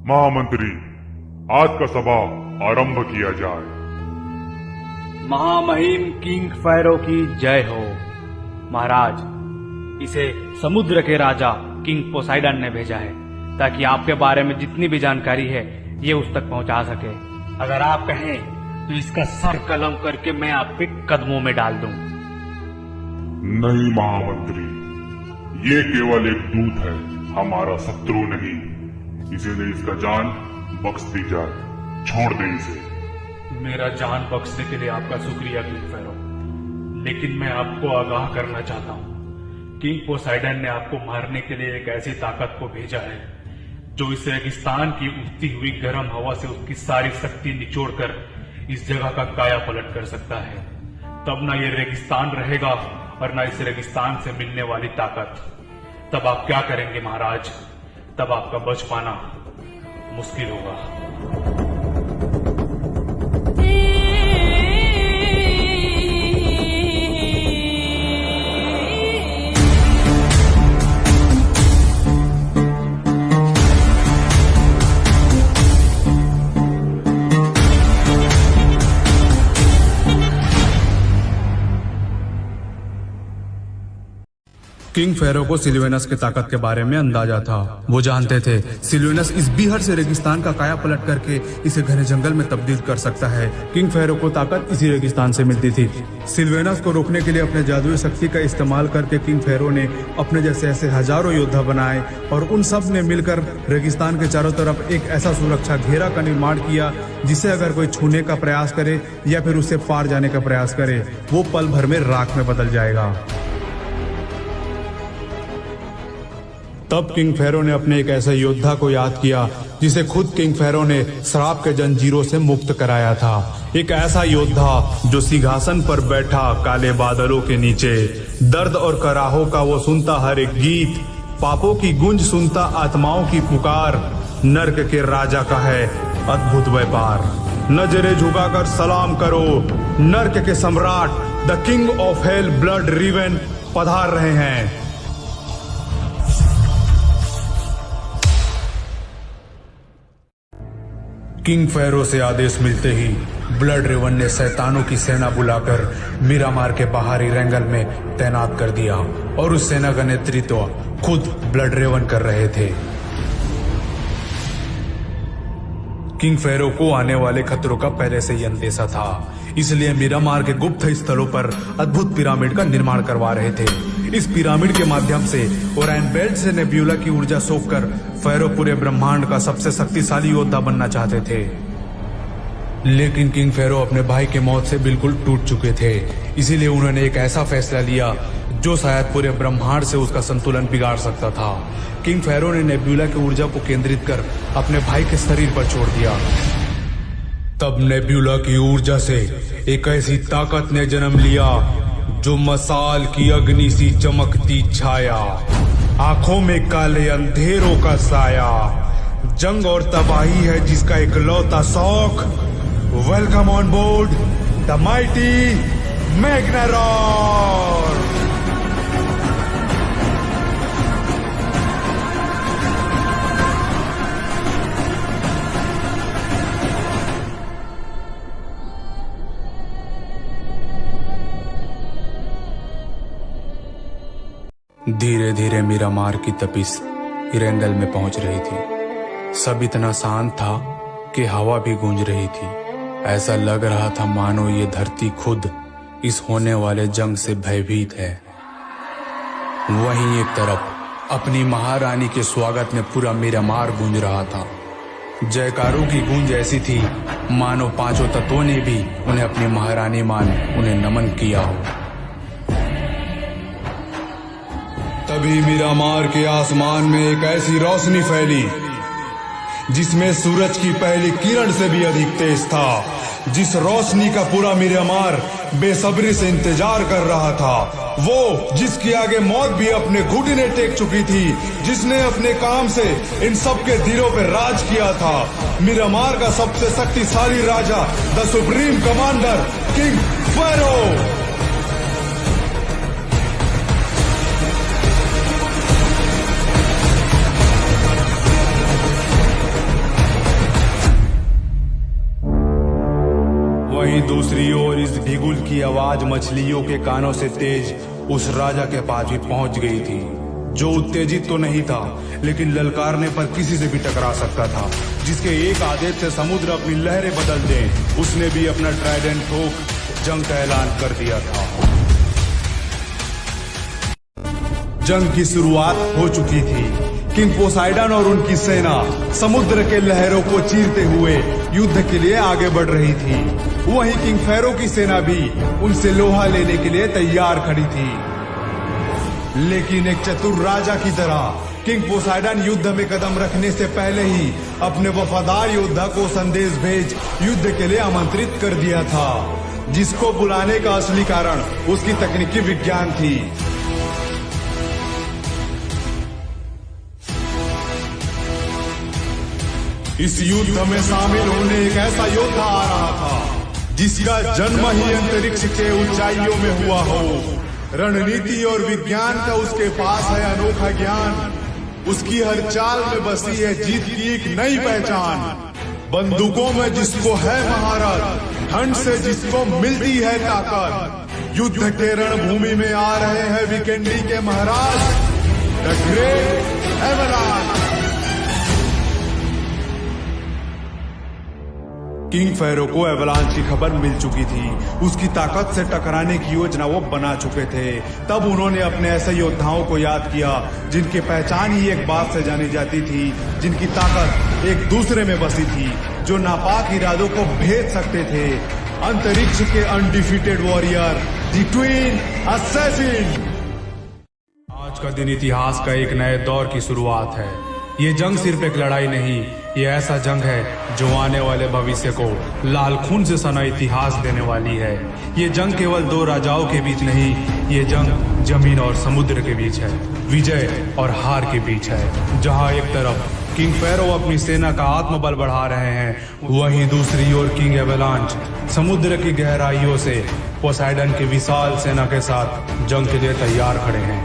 महामंत्री, आज का सभा आरंभ किया जाए। महामहिम किंग फैरो की जय हो। महाराज, इसे समुद्र के राजा किंग पोसाइडन ने भेजा है ताकि आपके बारे में जितनी भी जानकारी है ये उस तक पहुंचा सके। अगर आप कहें तो इसका सर कलम करके मैं आपके कदमों में डाल दूं। नहीं महामंत्री, ये केवल एक दूत है, हमारा शत्रु नहीं। इसीलिए इसका जान बख्श दी जाए। छोड़ दे इसे। मेरा जान बख्शने के लिए आपका शुक्रिया किंग फैरो, लेकिन मैं आपको आगाह करना चाहता हूँ। किंग पोसाइडन ने आपको मारने के लिए एक ऐसी ताकत को भेजा है जो इस रेगिस्तान की उठती हुई गर्म हवा से उसकी सारी शक्ति निचोड़कर इस जगह का काया पलट कर सकता है। तब ना ये रेगिस्तान रहेगा और ना इस रेगिस्तान से मिलने वाली ताकत। तब आप क्या करेंगे महाराज? तब आपका बच पाना मुश्किल होगा। किंग फेरो को सिल्वेनस की ताकत के बारे में अंदाजा था। वो जानते थे सिल्वेनस इस बीहड़ से रेगिस्तान का काया पलट करके इसे घने जंगल में तब्दील कर सकता है। किंग फेरो को ताकत इसी रेगिस्तान से मिलती थी। सिल्वेनस को रोकने के लिए अपने जादुई शक्ति का इस्तेमाल करके किंग फेरो ने अपने जैसे ऐसे हजारों योद्धा बनाए और उन सब ने मिलकर रेगिस्तान के चारों तरफ एक ऐसा सुरक्षा घेरा का निर्माण किया जिसे अगर कोई छूने का प्रयास करे या फिर उससे पार जाने का प्रयास करे वो पल भर में राख में बदल जाएगा। तब किंग फेरो ने अपने एक ऐसे योद्धा को याद किया जिसे खुद किंग फेरो ने श्राप के जंजीरों से मुक्त कराया था। एक ऐसा योद्धा जो सिंहासन पर बैठा काले बादलों के नीचे, दर्द और कराहों का वो सुनता हर एक गीत, पापों की गूंज सुनता आत्माओं की पुकार, नर्क के राजा का है अद्भुत व्यापार। नजरे झुकाकर सलाम करो, नर्क के सम्राट the king of hell blood raven पधार रहे हैं। किंग फेरो से आदेश मिलते ही ब्लड रेवन ने शैतानों की सेना बुलाकर मीरामार के बाहरी रेंगल में तैनात कर दिया और उस सेना का नेतृत्व खुद ब्लड रेवन कर रहे थे। किंग फेरो को आने वाले खतरों का पहले से ही अंदेशा था, इसलिए मीरामार के गुप्त स्थलों पर अद्भुत पिरामिड का निर्माण करवा रहे थे। इस पिरामिड के माध्यम से ओराइन बेल्ट से नेब्यूला की ऊर्जा सोखकर फेरो पूरे ब्रह्मांड का सबसे शक्तिशाली योद्धा बनना चाहते थे। लेकिन किंग फेरो अपने भाई के मौत से बिल्कुल टूट चुके थे, इसीलिए उन्होंने एक ऐसा फैसला लिया जो शायद पूरे ब्रह्मांड से उसका संतुलन बिगाड़ सकता था। किंग फेरो ने नेब्यूला की ऊर्जा को केंद्रित कर अपने भाई के शरीर पर छोड़ दिया। तब नेब्यूला की ऊर्जा से एक ऐसी ताकत ने जन्म लिया जो मसाल की अग्नि सी चमकती छाया, आंखों में काले अंधेरों का साया, जंग और तबाही है जिसका इकलौता शौक। Welcome on board the mighty Magnaror. धीरे धीरे मीरामार की तपिश इरेंगल में पहुंच रही थी। सब इतना शांत था कि हवा भी गूंज रही थी। ऐसा लग रहा था मानो ये धरती खुद इस होने वाले जंग से भयभीत है। वहीं एक तरफ अपनी महारानी के स्वागत में पूरा मीरामार गूंज रहा था। जयकारों की गूंज ऐसी थी मानो पांचों तत्वों ने भी उन्हें अपनी महारानी मान उन्हें नमन किया हो। तभी मीरामार के आसमान में एक ऐसी रोशनी फैली जिसमें सूरज की पहली किरण से भी अधिक तेज था। जिस रोशनी का पूरा मीरामार बेसब्री से इंतजार कर रहा था, वो जिसके आगे मौत भी अपने घुटने टेक चुकी थी, जिसने अपने काम से इन सबके दिलों पे राज किया था। मीरामार का सबसे शक्तिशाली राजा, द सुप्रीम कमांडर किंग फेरो। वहीं दूसरी ओर इस ढिगुल की आवाज मछलियों के कानों से तेज उस राजा के पास भी पहुंच गई थी, जो उत्तेजित तो नहीं था लेकिन ललकारने पर किसी से भी टकरा सकता था, जिसके एक आदेश से समुद्र अपनी लहरें बदल दे। उसने भी अपना ट्राइडेंट ठोक जंग का ऐलान कर दिया था। जंग की शुरुआत हो चुकी थी। किंग पोसाइडन और उनकी सेना समुद्र के लहरों को चीरते हुए युद्ध के लिए आगे बढ़ रही थी। वहीं किंग फेरो की सेना भी उनसे लोहा लेने के लिए तैयार खड़ी थी। लेकिन एक चतुर राजा की तरह किंग पोसाइडन युद्ध में कदम रखने से पहले ही अपने वफादार योद्धा को संदेश भेज युद्ध के लिए आमंत्रित कर दिया था, जिसको बुलाने का असली कारण उसकी तकनीकी विज्ञान थी। इस युद्ध में शामिल होने एक ऐसा योद्धा आ रहा था जिसका जन्म ही अंतरिक्ष के ऊंचाइयों में हुआ हो। रणनीति और विज्ञान का उसके पास है अनोखा ज्ञान। उसकी हर चाल में बसी है जीत की एक नई पहचान। बंदूकों में जिसको है महारत, ठंड से जिसको मिलती है ताकत, युद्ध के रणभूमि में आ रहे हैं वीकेंडी के महाराज, द ग्रेट एवलांच। किंग फेरो को एवलांच की खबर मिल चुकी थी। उसकी ताकत से टकराने की योजना वो बना चुके थे। तब उन्होंने अपने ऐसे योद्धाओं को याद किया जिनकी पहचान ही एक बात से जानी जाती थी, जिनकी ताकत एक दूसरे में बसी थी, जो नापाक इरादों को भेद सकते थे। अंतरिक्ष के undefeated warrior, the twin assassin. आज का दिन इतिहास का एक नए दौर की शुरुआत है। ये जंग सिर्फ एक लड़ाई नहीं, ये ऐसा जंग है जो आने वाले भविष्य को लाल खून से सना इतिहास देने वाली है। ये जंग केवल दो राजाओं के बीच नहीं, ये जंग जमीन और समुद्र के बीच है, विजय और हार के बीच है। जहां एक तरफ किंग फेरो अपनी सेना का आत्मबल बढ़ा रहे हैं, वहीं दूसरी ओर किंग एवलांच समुद्र की गहराइयों से पोसाइडन की विशाल सेना के साथ जंग के लिए तैयार खड़े हैं।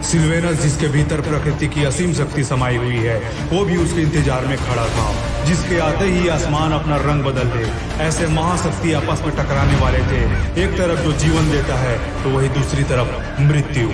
सिल्वेनस, जिसके भीतर प्रकृति की असीम शक्ति समाई हुई है, वो भी उसके इंतजार में खड़ा था, जिसके आते ही आसमान अपना रंग बदल दे। ऐसे महाशक्ति आपस में टकराने वाले थे। एक तरफ जो जीवन देता है तो वही दूसरी तरफ मृत्यु।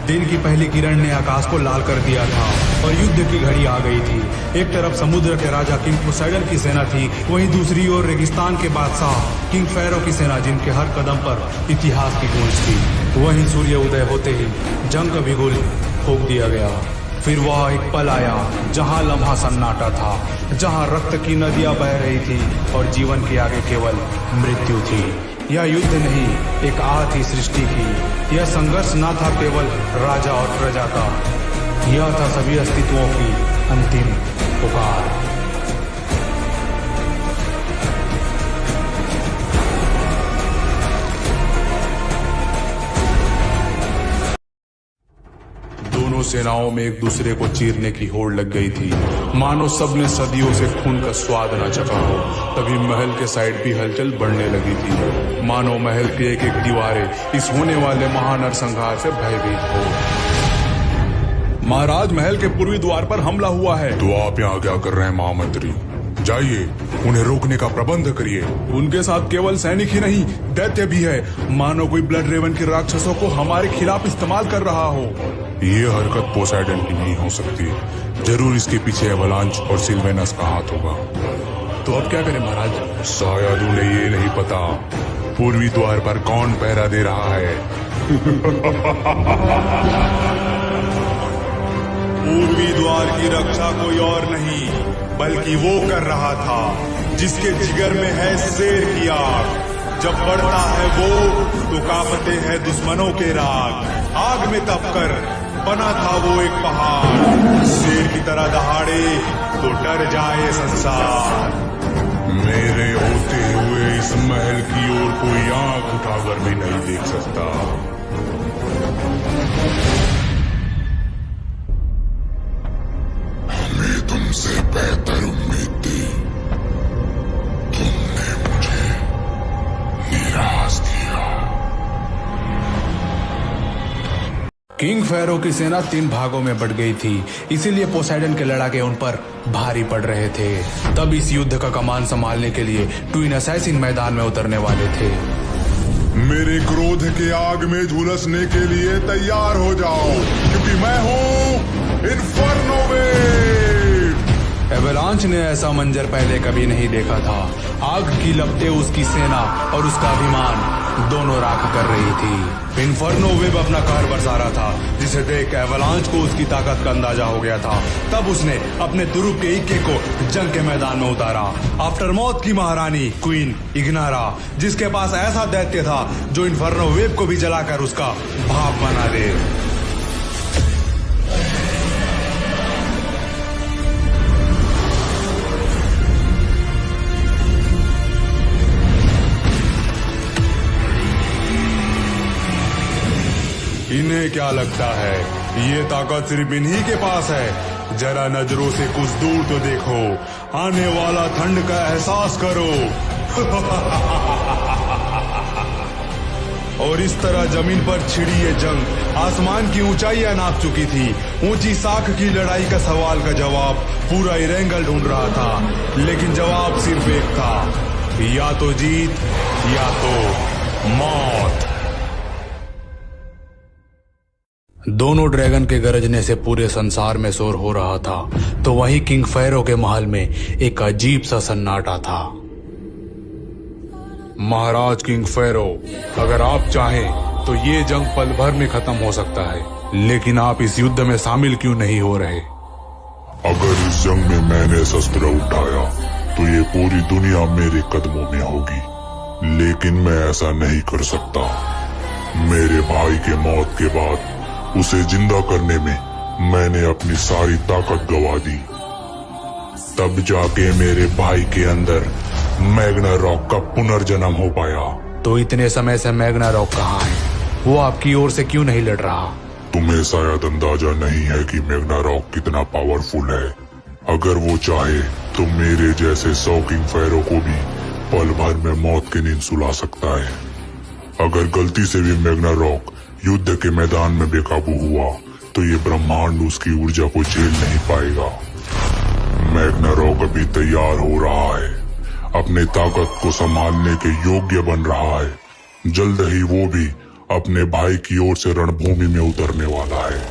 दिन की पहली किरण ने आकाश को लाल कर दिया था और युद्ध की घड़ी आ गई थी। एक तरफ समुद्र के राजा किंग पोसाइडन की सेना थी, वहीं दूसरी ओर रेगिस्तान के बादशाह किंग फेरो की सेना, जिनके हर कदम पर इतिहास की गूंज थी। वहीं सूर्य उदय होते ही जंग का बिगुल फूंक दिया गया। फिर वह एक पल आया जहां लम्हा सन्नाटा था, जहां रक्त की नदियां बह रही थी और जीवन के आगे केवल मृत्यु थी। यह युद्ध नहीं, एक आह थी सृष्टि की। यह संघर्ष न था केवल राजा और प्रजा का, यह था सभी अस्तित्वों की अंतिम पुकार। दोनों सेनाओं में एक दूसरे को चीरने की होड़ लग गई थी, मानो सबने सदियों से खून का स्वाद न चखा हो। तभी महल के साइड भी हलचल बढ़ने लगी थी, मानो महल की एक एक दीवारें इस होने वाले महान नरसंहार से भयभीत हो। महाराज, महल के पूर्वी द्वार पर हमला हुआ है। तो आप यहाँ क्या कर रहे हैं महामंत्री? जाइए, उन्हें रोकने का प्रबंध करिए। उनके साथ केवल सैनिक ही नहीं, दैत्य भी है, मानो कोई ब्लड रेवन के राक्षसों को हमारे खिलाफ इस्तेमाल कर रहा हो। ये हरकत पोसाइडन की नहीं हो सकती। जरूर इसके पीछे एवलांच और सिल्वेनस का हाथ होगा। तो अब क्या करें महाराज? शायद उन्हें ये नहीं पता पूर्वी द्वार पर कौन पहरा दे रहा है। पूर्वी द्वार की रक्षा कोई और नहीं बल्कि वो कर रहा था जिसके जिगर में है शेर की आग। जब बढ़ता है वो तो कांपते हैं दुश्मनों के राग। आग में तपकर बना था वो एक पहाड़, शेर की तरह दहाड़े तो डर जाए संसार। मेरे होते हुए इस महल की ओर कोई आंख उठाकर भी नहीं देख सकता। हमें तुमसे बेहतर उम्मीद थी, तुमने मुझे निराश किया। किंग फेरो की सेना 3 भागों में बट गई थी, इसीलिए पोसाइडन के लड़ाके उन पर भारी पड़ रहे थे। तब इस युद्ध का कमान संभालने के लिए ट्विन असैसिन मैदान में उतरने वाले थे। मेरे क्रोध के आग में झुलसने के लिए तैयार हो जाओ, क्योंकि मैं हूँ इन्फर्नो वेव। एवेलांच ने ऐसा मंजर पहले कभी नहीं देखा था। आग की लपटें उसकी सेना और उसका अभिमान दोनों राख कर रही थी। इन्फर्नो वेव अपना कहर बरसा रहा था, जिसे देख एवेलांच को उसकी ताकत का अंदाजा हो गया था। तब उसने अपने तुरुप के इक्के को जंग के मैदान में उतारा। आफ्टरमॉथ की महारानी क्वीन इग्नारा, जिसके पास ऐसा दैत्य था जो इन्फर्नो वेव को भी जलाकर उसका भाप बना दे। इन्हें क्या लगता है ये ताकत सिर्फ इन्हीं के पास है? जरा नजरों से कुछ दूर तो देखो, आने वाला ठंड का एहसास करो। और इस तरह जमीन पर छिड़ी ये जंग आसमान की ऊंचाइयां नाप चुकी थी। ऊंची साख की लड़ाई का सवाल का जवाब पूरा इरेंगल ढूंढ रहा था, लेकिन जवाब सिर्फ एक था, या तो जीत या तो मौत। दोनों ड्रैगन के गरजने से पूरे संसार में शोर हो रहा था, तो वहीं किंग फेरो के महल में एक अजीब सा सन्नाटा था। महाराज किंग फेरो, अगर आप चाहें तो ये जंग पल भर में खत्म हो सकता है, लेकिन आप इस युद्ध में शामिल क्यों नहीं हो रहे? अगर इस जंग में मैंने शस्त्र उठाया तो ये पूरी दुनिया मेरे कदमों में होगी, लेकिन मैं ऐसा नहीं कर सकता। मेरे भाई के मौत के बाद उसे जिंदा करने में मैंने अपनी सारी ताकत गंवा दी। तब जाके मेरे भाई के अंदर मैग्नारॉक का पुनर्जन्म हो पाया। तो इतने समय से मैग्नारॉक कहाँ है? वो आपकी ओर से क्यों नहीं लड़ रहा? तुम्हें शायद अंदाजा नहीं है कि मैग्नारॉक कितना पावरफुल है। अगर वो चाहे तो मेरे जैसे 100 किंग फेरो को भी पल भर में मौत की नींद सुला सकता है। अगर गलती से भी मैग्नारॉक युद्ध के मैदान में बेकाबू हुआ तो ये ब्रह्मांड उसकी ऊर्जा को झेल नहीं पाएगा। मैग्नारॉक अभी तैयार हो रहा है, अपने ताकत को संभालने के योग्य बन रहा है। जल्द ही वो भी अपने भाई की ओर से रणभूमि में उतरने वाला है।